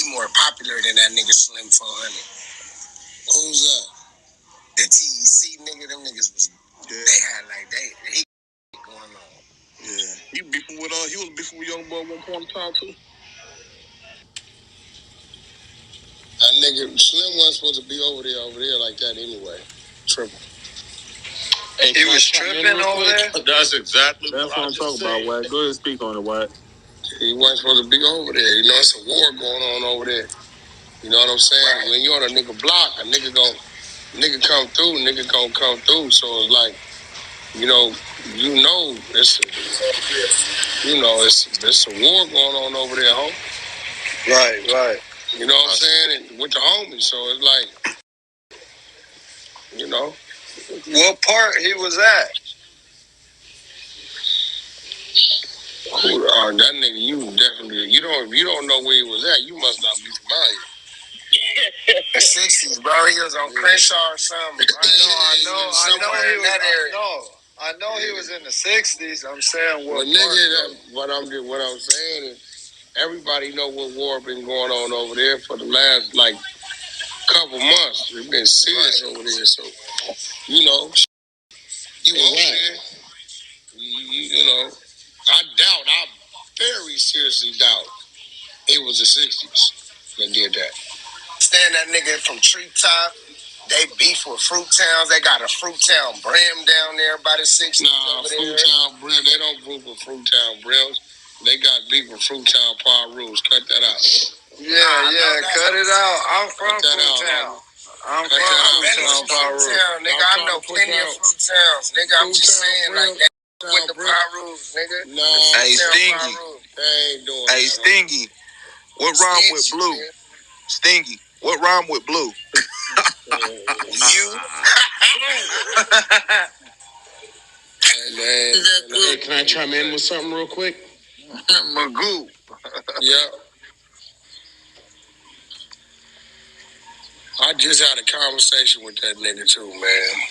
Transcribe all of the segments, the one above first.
he more popular than that nigga Slim 400. Who's that? The TEC nigga, them niggas was, they had like, they going on. Yeah. He was beefing with Young Boy at one point in time, too. That nigga, Slim wasn't supposed to be over there like that anyway. Triple. Hey, he was tripping over there? That's exactly what I'm talking about, Wack. Go ahead and speak on it, Wack. He wasn't supposed to be over there. You know, it's a war going on over there. You know what I'm saying? Right. When you're on a nigga block, a nigga come through, nigga gonna come through. So it's like, it's a war going on over there, homie. Right. You know what I'm saying? And with the homies, so it's like, you know. What part he was at? That nigga, you definitely, if you don't know where he was at, you must not be familiar. The 60s, bro. He was on Crenshaw or something. I know he was in the 60s. I'm saying what I'm saying is everybody know what war been going on over there for the last like couple months. It's been serious over there, so you know you over there. You know, I very seriously doubt it was the 60s that did that. Stand that nigga from Treetop. They beef with Fruit Towns. They got a Fruit Town brim down there by the 60s. Nah, Fruit Town brim. They don't beef with Fruit Town brims. They got beef with Fruit Town Power Rules. Cut that out. Cut it out. I'm from Fruit Town. I'm from Fruit Town Power Rules. Nigga, I know plenty of Fruit Towns. Nigga, I'm just saying like that with the Power Rules, nigga. Nah. Hey, Stingy. Hey, Stingy. What rhyme with blue? Stingy. What rhyme with blue? You. Hey, can I chime in with something real quick? Magoo. Yeah. I just had a conversation with that nigga too, man.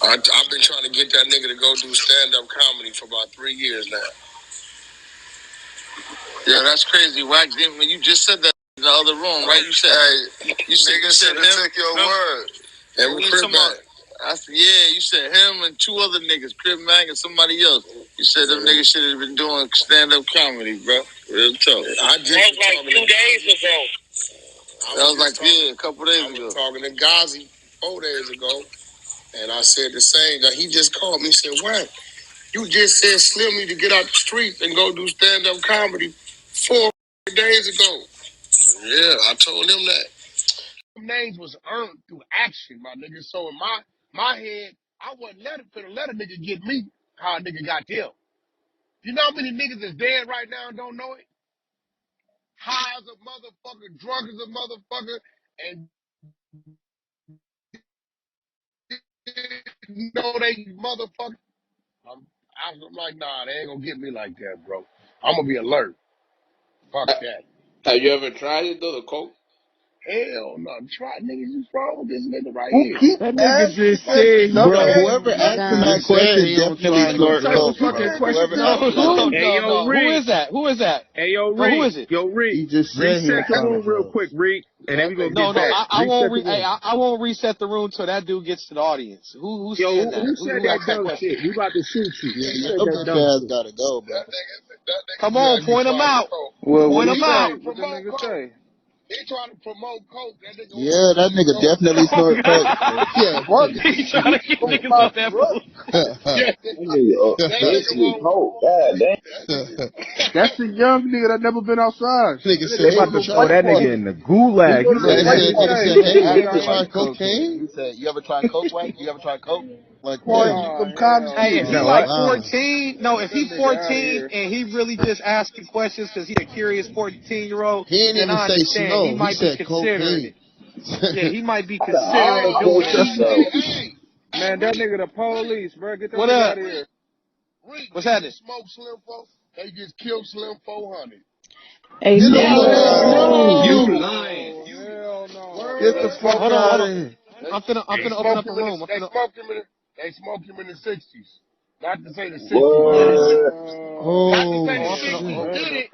I've been trying to get that nigga to go do stand-up comedy for about 3 years now. Yeah, that's crazy. Wack, when you just said that in the other room, right? You said, you said him. Took your word. And we Crip Mac. You said him and 2 other niggas, Crip Mac and somebody else. You said them niggas should have been doing stand-up comedy, bro. Real talk. That was like 2 days ago. That was like, a couple days ago. I was talking to Ghazi 4 days ago, and I said the same. He just called me and said, "What? You just said Slim need to get out the street and go do stand-up comedy 4 days ago." Yeah, I told him that. Names was earned through action, my nigga. So in my head, I wasn't finna let a nigga get me how a nigga got them. You know how many niggas is dead right now and don't know it? High as a motherfucker, drunk as a motherfucker, and know they motherfucker. I'm like, nah, they ain't gonna get me like that, bro. I'm gonna be alert. Fuck that. Have you ever tried it though, the coke? Hell no. Try, nigga, you wrong with this nigga right here. That nigga just said, bro, whoever asked him that question definitely snorted coke, bro. Whoever asked him. Hey, yo, Rick. Who is that? Hey, yo, Rick. Bro, who is it? Yo, Rick. He just said reset the room real quick, Rick, and then we gonna get back. I won't reset the room till that dude gets to the audience. Who said that? Who said that dumb shit? We about to shoot you. Yeah, those guys gotta go, bro. Come on, point him out. Point him out. What the nigga say? They trying to promote coke. Yeah, that nigga definitely snort coke. Yeah, what? He trying to get niggas off that food. That's the young nigga that never been outside. Nigga said, about to throw that nigga in the gulag. You ever tried cocaine? He said, you ever tried coke, Wayne? You ever tried coke? Like, hey, if he like 14, if he 14 and he really just asking questions because he a curious 14-year-old, he didn't even say slow. He might be considering cocaine. it. Yeah, he might be considering doing it. Man, that nigga the police, bro. Get that What nigga up? out of here. What's happening? Smoke Slim 4. They just killed Slim 400. Hey, no. You lying. Hell no. Get the fuck out of here. I'm finna open up a room. They smoked him in the 60s. Not to say the 60s. Oh, Not to say the 60s did it.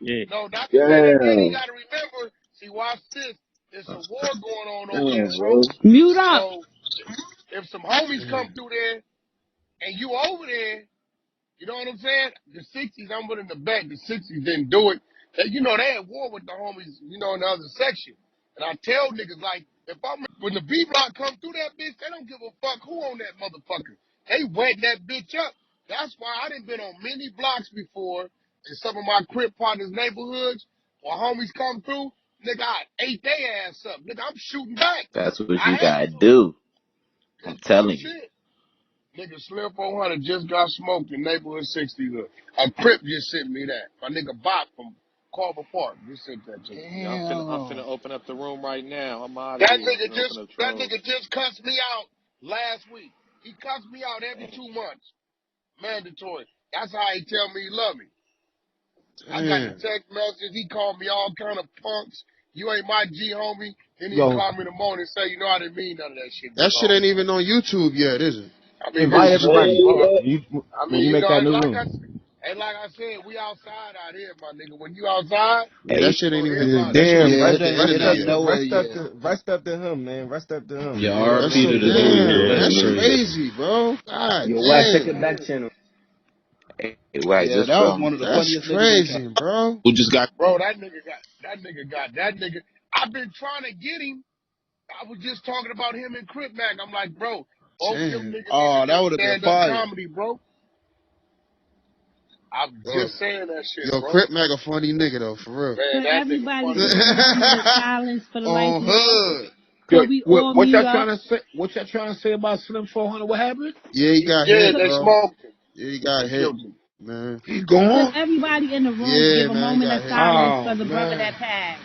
Yeah. No, not the way they did. You got to remember. See, watch this. There's a war going on over there, bro. Mute up. So if some homies come through there and you over there, you know what I'm saying? The 60s, I'm willing to bet the 60s didn't do it. You know, they at war with the homies, you know, in the other section. And I tell niggas, like, when the B block come through that bitch, they don't give a fuck who on that motherfucker. They wet that bitch up. That's why I done been on many blocks before in some of my crib partners' neighborhoods. When homies come through, nigga, I ate their ass up. Nigga, I'm shooting back. That's what I you have gotta to. do. I'm It's real telling you. shit. Nigga, Slim 400 just got smoked in neighborhood 60. A Crip just sent me that. My nigga Bop from Carver Park just sent that to me. Yeah, I'm finna open up the room right now. I'm out of That here. nigga Open up the room. just cussed me out last week. He cussed me out every 2 months. Mandatory. That's how he tell me he love me. I got the text message. He called me all kind of punks. You ain't my G, homie. Then he called me in the morning and say, you know, I didn't mean none of that shit. That shit ain't even on YouTube yet, is it? I mean, Invite everybody. When you you make know, that new like room. I said, we outside out here, my nigga. When you outside, Yeah, that shit ain't even. everybody. Rest up to him, man. Rest up to him. Yeah, That's RP so to the dude, damn. bro. That's That's crazy. crazy, bro. God Yo, Wax, check damn. your back channel. Hey, Wax, Yeah, just that was from one of the That's funniest niggas on crazy, campus. bro. who just got Bro, that nigga. I've been trying to get him. I was just talking about him and Crip Mac. I'm like, bro, both them Damn. niggas Oh, need to that do would have been stand-up fire. comedy, bro. I'm Bro. just saying that shit, Yo, bro. Crip Mac a funny nigga though, for real. Man, Could that nigga everybody funny. give a moment of silence for the life On of Lord? hood. Yo, Could we all what mute y'all up? trying to say? What y'all trying to say about Slim 400? What happened? Yeah, he got Yeah, hit, they bro. smoked him. Yeah, he got They hit, killed him. man. He Could gone? everybody in the room Yeah, give a man, he moment got of hit. silence Oh, for the brother man. that passed?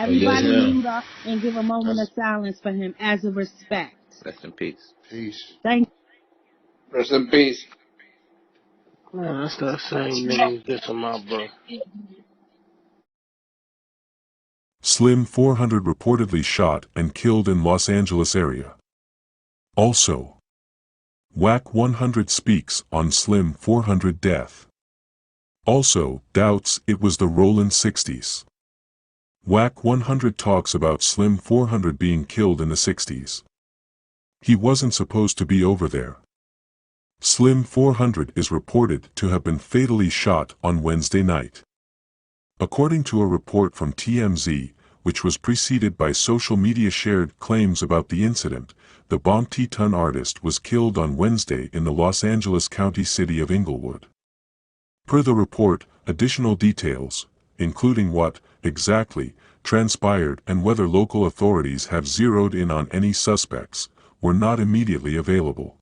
Oh, yes, Everybody ma'am. mute up and give a moment of That's silence for him as a respect. Rest in peace. peace. Thank Rest in peace. Man, that's that same nigga dissing my bro. Slim 400 reportedly shot and killed in Los Angeles area. Also, Whack 100 speaks on Slim 400 death. Also, doubts it was the Rollin' 60s. Whack 100 talks about Slim 400 being killed in the 60s. He wasn't supposed to be over there. Slim 400 is reported to have been fatally shot on Wednesday night. According to a report from TMZ, which was preceded by social media shared claims about the incident, the Bompton artist was killed on Wednesday in the Los Angeles County city of Inglewood. Per the report, additional details, including what, exactly, transpired and whether local authorities have zeroed in on any suspects, were not immediately available.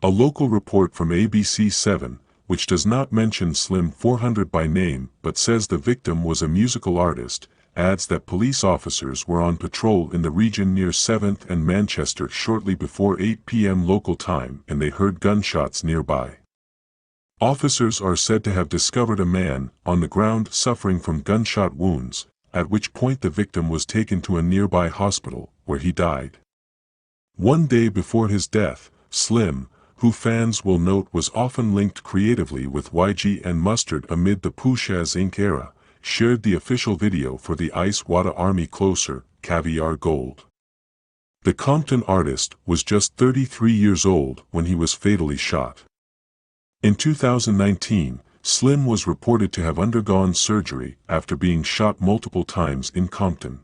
A local report from ABC7, which does not mention Slim 400 by name but says the victim was a musical artist, adds that police officers were on patrol in the region near 7th and Manchester shortly before 8 p.m. local time and they heard gunshots nearby. Officers are said to have discovered a man on the ground suffering from gunshot wounds, at which point the victim was taken to a nearby hospital, where he died. One day before his death, Slim, who fans will note was often linked creatively with YG and Mustard amid the Pushaz Inc. era, shared the official video for the Ice Wada Army Closer, Caviar Gold. The Compton artist was just 33 years old when he was fatally shot. In 2019, Slim was reported to have undergone surgery after being shot multiple times in Compton.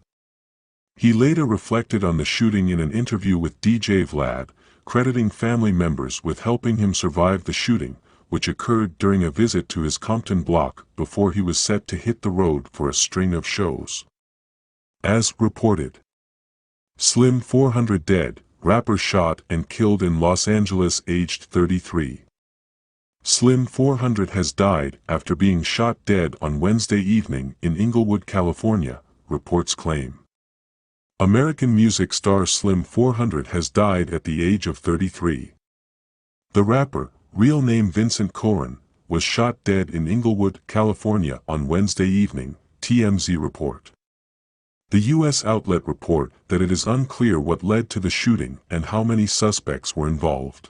He later reflected on the shooting in an interview with DJ Vlad, crediting family members with helping him survive the shooting, which occurred during a visit to his Compton block before he was set to hit the road for a string of shows. As reported, Slim 400 dead, rapper shot and killed in Los Angeles aged 33. Slim 400 has died after being shot dead on Wednesday evening in Inglewood, California, reports claim. American music star Slim 400 has died at the age of 33. The rapper, real name Vincent Cohen, was shot dead in Inglewood, California on Wednesday evening, TMZ report. The U.S. outlet report that it is unclear what led to the shooting and how many suspects were involved.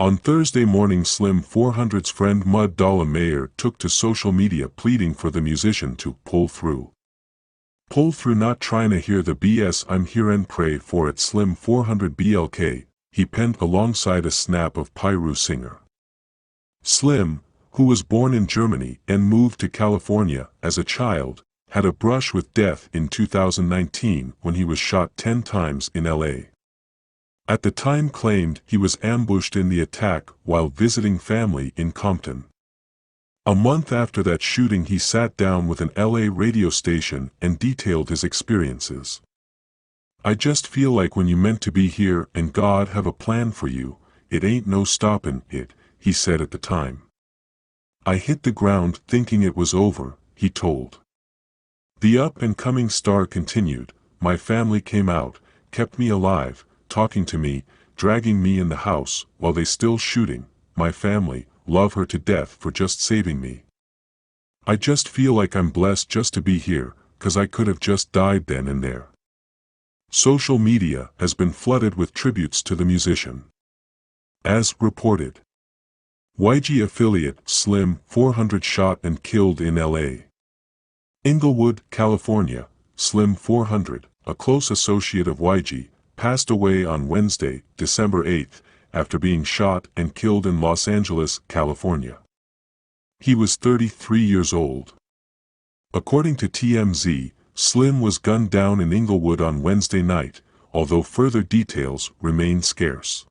On Thursday morning, Slim 400's friend Mud Dollar Mayer took to social media pleading for the musician to pull through. Pull through, not trying to hear the BS, I'm here and pray for it. Slim 400 BLK, he penned alongside a snap of Pyru singer. Slim, who was born in Germany and moved to California as a child, had a brush with death in 2019 when he was shot 10 times in LA. At the time claimed he was ambushed in the attack while visiting family in Compton. A month after that shooting, he sat down with an LA radio station and detailed his experiences. I just feel like when you meant to be here and God have a plan for you, it ain't no stoppin' it, he said at the time. I hit the ground thinking it was over, he told. The up-and-coming star continued, my family came out, kept me alive, talking to me, dragging me in the house while they still shooting, my family, love her to death for just saving me. I just feel like I'm blessed just to be here, 'cause I could have just died then and there. Social media has been flooded with tributes to the musician. As reported, YG affiliate Slim 400 shot and killed in LA. Inglewood, California, Slim 400, a close associate of YG, passed away on Wednesday, December 8, after being shot and killed in Los Angeles, California. He was 33 years old. According to TMZ, Slim was gunned down in Inglewood on Wednesday night, although further details remain scarce.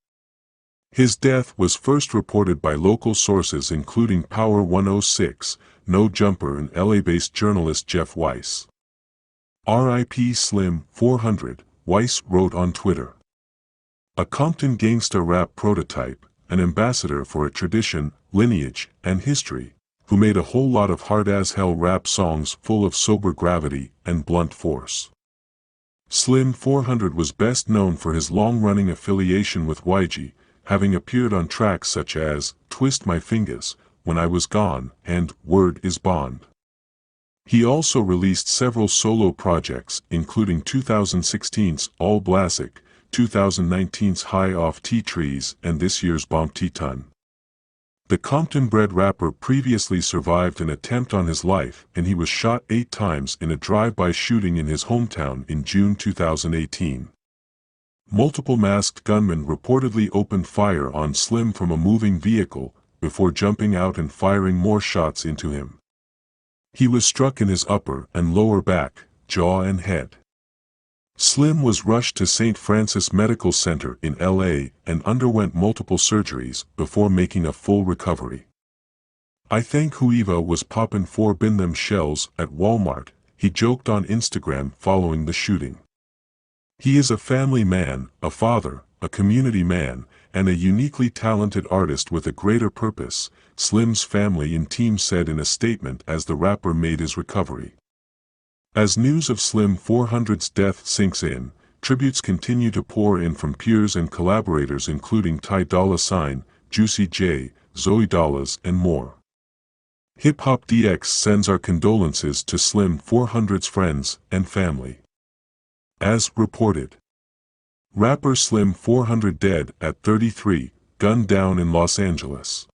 His death was first reported by local sources including Power 106, No Jumper, and LA-based journalist Jeff Weiss. R.I.P. Slim 400, Weiss wrote on Twitter. A Compton gangsta rap prototype, an ambassador for a tradition, lineage, and history, who made a whole lot of hard-as-hell rap songs full of sober gravity and blunt force. Slim 400 was best known for his long-running affiliation with YG, having appeared on tracks such as Twist My Fingers, When I Was Gone, and Word Is Bond. He also released several solo projects, including 2016's All Blasik, 2019's High Off Tea Trees, and this year's Bomb Tea Ton. The Compton-bred rapper previously survived an attempt on his life, and he was shot 8 times in a drive-by shooting in his hometown in June 2018. Multiple masked gunmen reportedly opened fire on Slim from a moving vehicle, before jumping out and firing more shots into him. He was struck in his upper and lower back, jaw and head. Slim was rushed to St. Francis Medical Center in LA and underwent multiple surgeries before making a full recovery. I think whoever was poppin' 4 bin them shells at Walmart, he joked on Instagram following the shooting. He is a family man, a father, a community man, and a uniquely talented artist with a greater purpose, Slim's family and team said in a statement as the rapper made his recovery. As news of Slim 400's death sinks in, tributes continue to pour in from peers and collaborators including Ty Dolla $ign, Juicy J, Zoe Dollaz, and more. Hip Hop DX sends our condolences to Slim 400's friends and family. As reported, rapper Slim 400 dead at 33, gunned down in Los Angeles.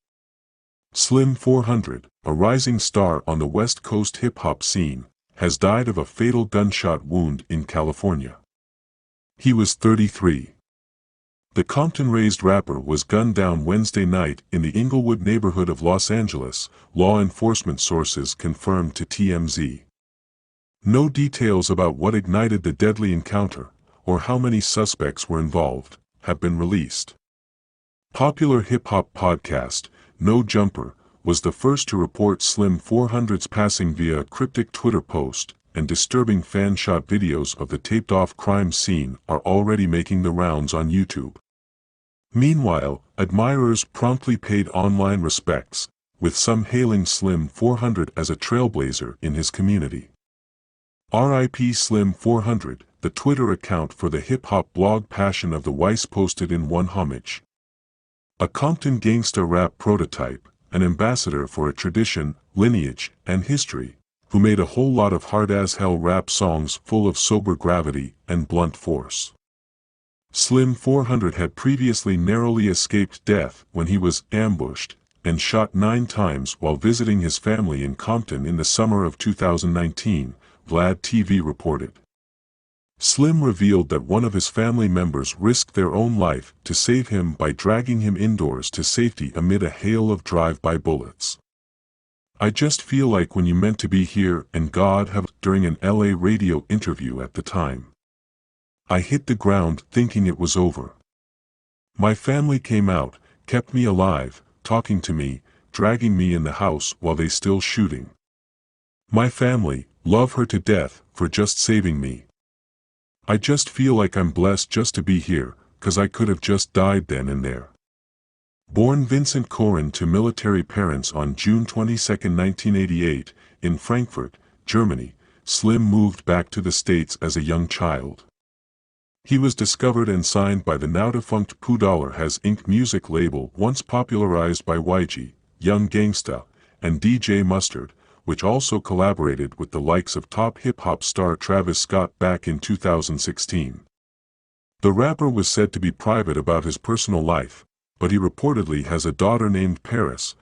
Slim 400, a rising star on the West Coast hip-hop scene, has died of a fatal gunshot wound in California. He was 33. The Compton-raised rapper was gunned down Wednesday night in the Inglewood neighborhood of Los Angeles, law enforcement sources confirmed to TMZ. No details about what ignited the deadly encounter, or how many suspects were involved, have been released. Popular hip-hop podcast, No Jumper, was the first to report Slim 400's passing via a cryptic Twitter post, and disturbing fan-shot videos of the taped-off crime scene are already making the rounds on YouTube. Meanwhile, admirers promptly paid online respects, with some hailing Slim 400 as a trailblazer in his community. R.I.P. Slim 400, the Twitter account for the hip-hop blog Passion of the Weiss posted in one homage. A Compton gangsta rap prototype, an ambassador for a tradition, lineage, and history, who made a whole lot of hard-as-hell rap songs full of sober gravity and blunt force. Slim 400 had previously narrowly escaped death when he was ambushed and shot 9 times while visiting his family in Compton in the summer of 2019, Vlad TV reported. Slim revealed that one of his family members risked their own life to save him by dragging him indoors to safety amid a hail of drive-by bullets. I just feel like when you meant to be here and God have during an LA radio interview at the time. I hit the ground thinking it was over. My family came out, kept me alive, talking to me, dragging me in the house while they still shooting. My family, love her to death for just saving me. I just feel like I'm blessed just to be here, 'cause I could have just died then and there. Born Vincent Koren to military parents on June 22, 1988, in Frankfurt, Germany, Slim moved back to the States as a young child. He was discovered and signed by the now-defunct Pooh Dollar Has Inc. music label once popularized by YG, Young Gangsta, and DJ Mustard, which also collaborated with the likes of top hip-hop star Travis Scott back in 2016. The rapper was said to be private about his personal life, but he reportedly has a daughter named Paris,